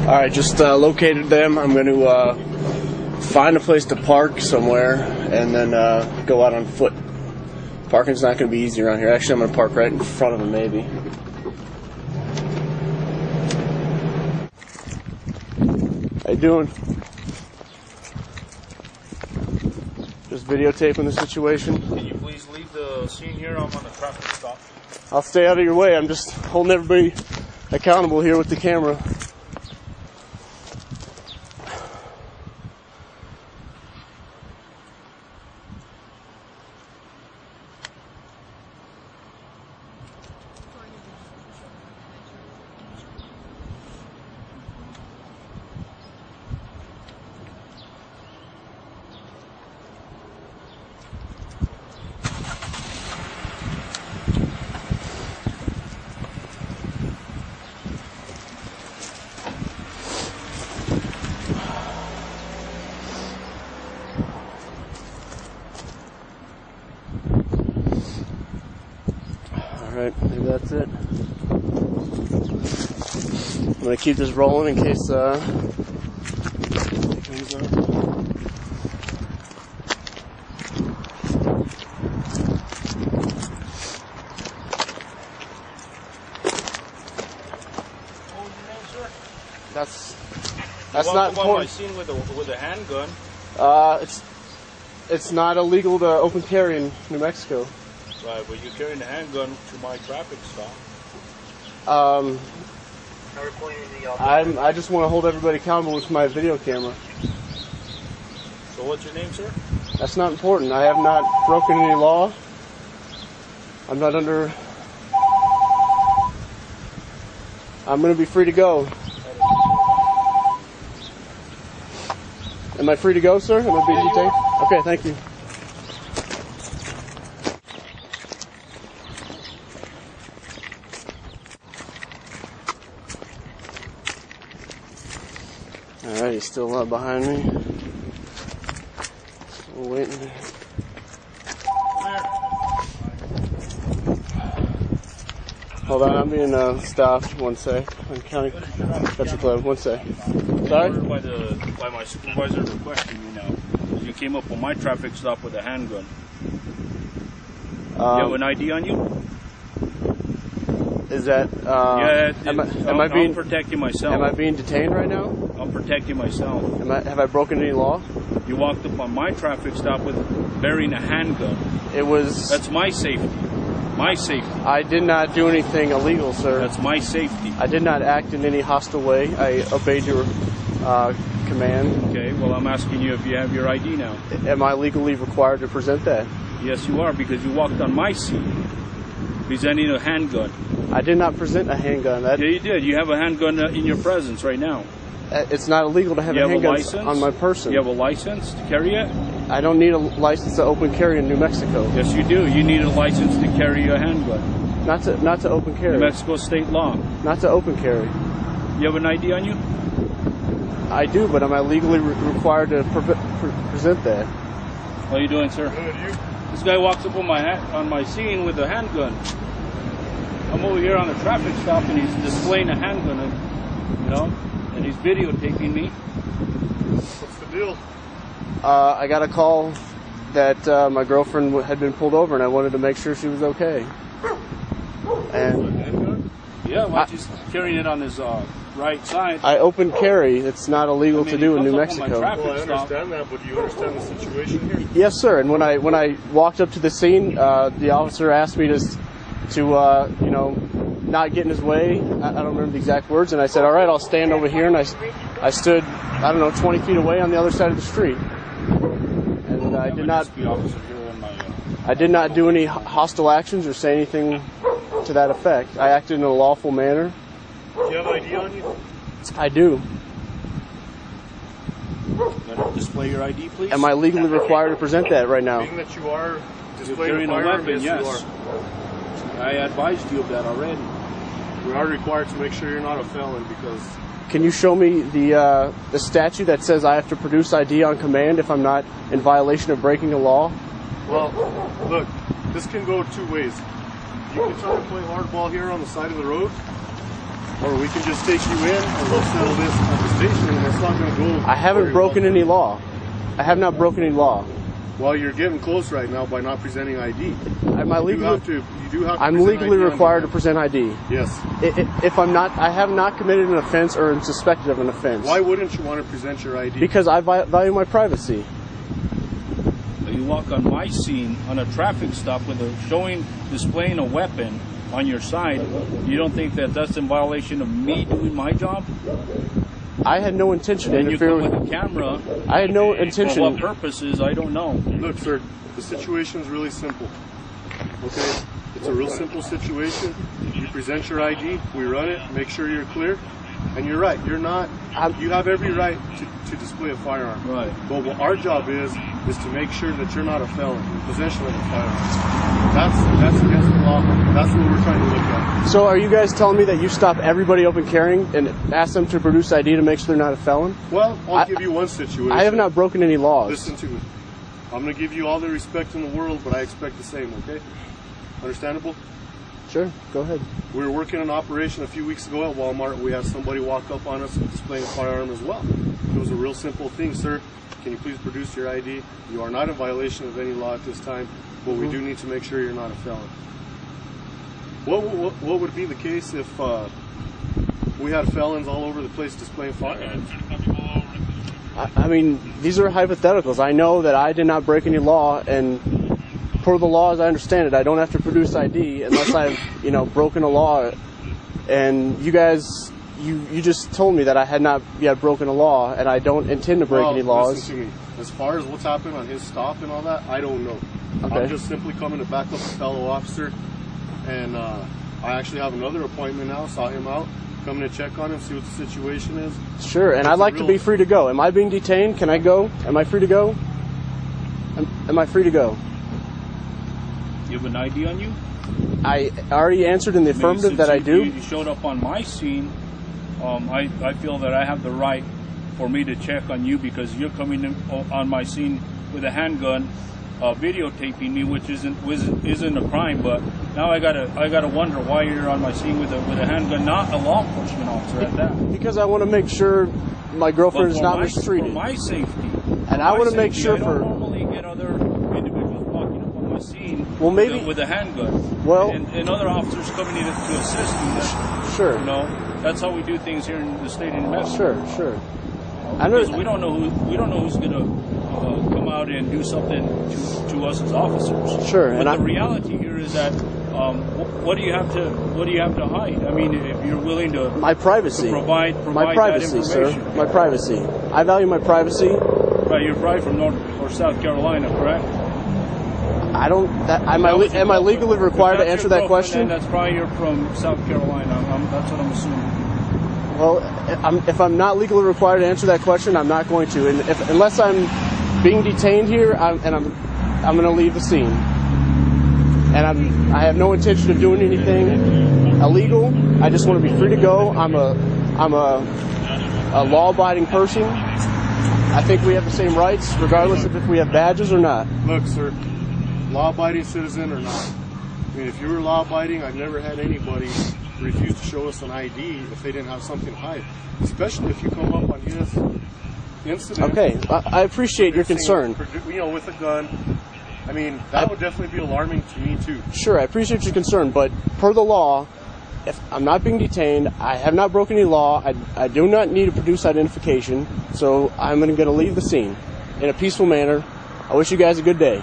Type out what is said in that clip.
Alright, just located them. I'm going to find a place to park somewhere and then go out on foot. Parking's not going to be easy around here. Actually, I'm going to park right in front of them, maybe. How you doing? Just videotaping the situation. Can you please leave the scene here? I'm on a traffic stop. I'll stay out of your way. I'm just holding everybody accountable here with the camera. Alright, maybe that's it. I'm going to keep this rolling in case it comes up. That's not important. I seen with a handgun. It's not illegal to open carry in New Mexico. Right, but you're carrying a handgun to my traffic stop. I just want to hold everybody accountable with my video camera. So what's your name, sir? That's not important. I have not broken any law. I'm not under... I'm going to be free to go. Am I free to go, sir? Am I being detained? Okay, thank you. Alright, he's still behind me. Still waiting. Hold on, I'm being stopped. One sec. On County Country Club. One sec. Sorry? By my supervisor requesting you now. You came up on my traffic stop with a handgun. You have an ID on you? Is that? Yeah. Am I being I'm protecting myself? Am I being detained right now? I'm protecting myself. Have I broken any law? You walked up on my traffic stop with bearing a handgun. It was. That's my safety. My safety. I did not do anything illegal, sir. That's my safety. I did not act in any hostile way. I obeyed your command. Okay, well, I'm asking you if you have your ID now. Am I legally required to present that? Yes, you are, because you walked on my seat presenting a handgun. I did not present a handgun. Yeah, you did. You have a handgun in your presence right now. It's not illegal to have a handgun on my person. You have a license to carry it? I don't need a license to open carry in New Mexico. Yes, you do. You need a license to carry a handgun. Not to open carry. New Mexico state law. Not to open carry. You have an ID on you? I do, but am I legally required to present that? How are you doing, sir? Good, you? This guy walks up on my scene with a handgun. I'm over here on a traffic stop and he's displaying a handgun, and he's videotaping me. What's the deal? I got a call that my girlfriend had been pulled over and I wanted to make sure she was okay. And yeah, well, he's carrying it on his right side. I open carry. It's not illegal to do in New Mexico. Well, I understand that, but do you understand the situation here? Yes, sir. And when I walked up to the scene, the officer asked me to not get in his way. I don't remember the exact words, and I said, all right, I'll stand over here, and I stood, 20 feet away on the other side of the street. And I did not do any hostile actions or say anything to that effect. I acted in a lawful manner. Do you have ID on you? I do. Display your ID, please. Am I legally required to present that right now? Being that you are displaying a weapon, yes. I advised you of that already. We are required to make sure you're not a felon because... Can you show me the statute that says I have to produce ID on command if I'm not in violation of breaking a law? Well, look, this can go two ways. You can try to play hardball here on the side of the road, Or we can just take you in and we'll settle this at the station, and it's not going to go. I haven't very broken well. any law. I have not broken any law. Well, you're getting close right now by not presenting ID. Am I legally? You do have to I'm present legally ID on required to your- present ID. Yes. If I'm not, I have not committed an offense or am suspected of an offense. Why wouldn't you want to present your ID? Because I value my privacy. You walk on my scene on a traffic stop with displaying a weapon on your side. You don't think that that's in violation of me doing my job? I had no intention to And you interfere come with. with a camera. I had no For intention. what purposes? I don't know. Look, sir, the situation is really simple. Okay? It's a real simple situation. You present your ID, we run it, make sure you're clear. And you're right, you're not, you have every right to display a firearm. Right. But what our job is to make sure that you're not a felon in possession of a firearm. That's against the law. That's what we're trying to look at. So are you guys telling me that you stop everybody open carrying and ask them to produce ID to make sure they're not a felon? Well, I'll give you one situation. I have not broken any laws. Listen to me. I'm going to give you all the respect in the world, but I expect the same, okay? Understandable? Sure, go ahead. We were working an operation a few weeks ago at Walmart. We had somebody walk up on us and displaying a firearm as well. It was a real simple thing, sir. Can you please produce your ID? You are not in violation of any law at this time, but we do need to make sure you're not a felon. What would be the case if we had felons all over the place displaying firearms? I mean, these are hypotheticals. I know that I did not break any law, and per the law as I understand it, I don't have to produce ID unless I've, broken a law. And you guys, you just told me that I had not yet broken a law, and I don't intend to break any laws. Listen to me. As far as what's happened on his stop and all that, I don't know. Okay. I'm just simply coming to back up a fellow officer, and I actually have another appointment now. Saw him out, coming to check on him, see what the situation is. Sure, and I'd like to be free to go. Am I being detained? Can I go? Am I free to go? Am I free to go? You have an ID on you? I already answered in the affirmative that I do. You showed up on my scene. I feel that I have the right for me to check on you because you're coming in on my scene with a handgun, videotaping me, which isn't a crime. But now I gotta wonder why you're on my scene with a handgun, not a law enforcement officer at that. Because I want to make sure my girlfriend is not mistreated. For my safety. And I want to make sure I don't normally get other individuals walking up on my scene with a handgun. Well, and other officers coming in to assist you. Sure. That's how we do things here in the state of New Mexico. Sure. Because we don't know who's gonna come out and do something to us as officers. Sure. But the reality here is that what do you have to hide? I mean, if you're willing to my privacy, to provide my privacy, that sir, information. my privacy. I value my privacy. Right, you're probably from North or South Carolina, correct? I don't. Am I legally required to answer that question? That's probably you're from South Carolina. That's what I'm assuming. Well, if I'm not legally required to answer that question, I'm not going to. And unless I'm being detained here, I'm going to leave the scene. And I have no intention of doing anything illegal. I just want to be free to go. I'm a law-abiding person. I think we have the same rights, regardless of if we have badges or not. Look, sir, law-abiding citizen or not. I mean, if you were law-abiding, I've never had anybody refuse to show us an ID if they didn't have something to hide. Especially if you come up on his incident. Okay, I appreciate your concern. With a gun. I mean, that would definitely be alarming to me, too. Sure, I appreciate your concern, but per the law, if I'm not being detained, I have not broken any law, I do not need to produce identification, so I'm going to leave the scene in a peaceful manner. I wish you guys a good day.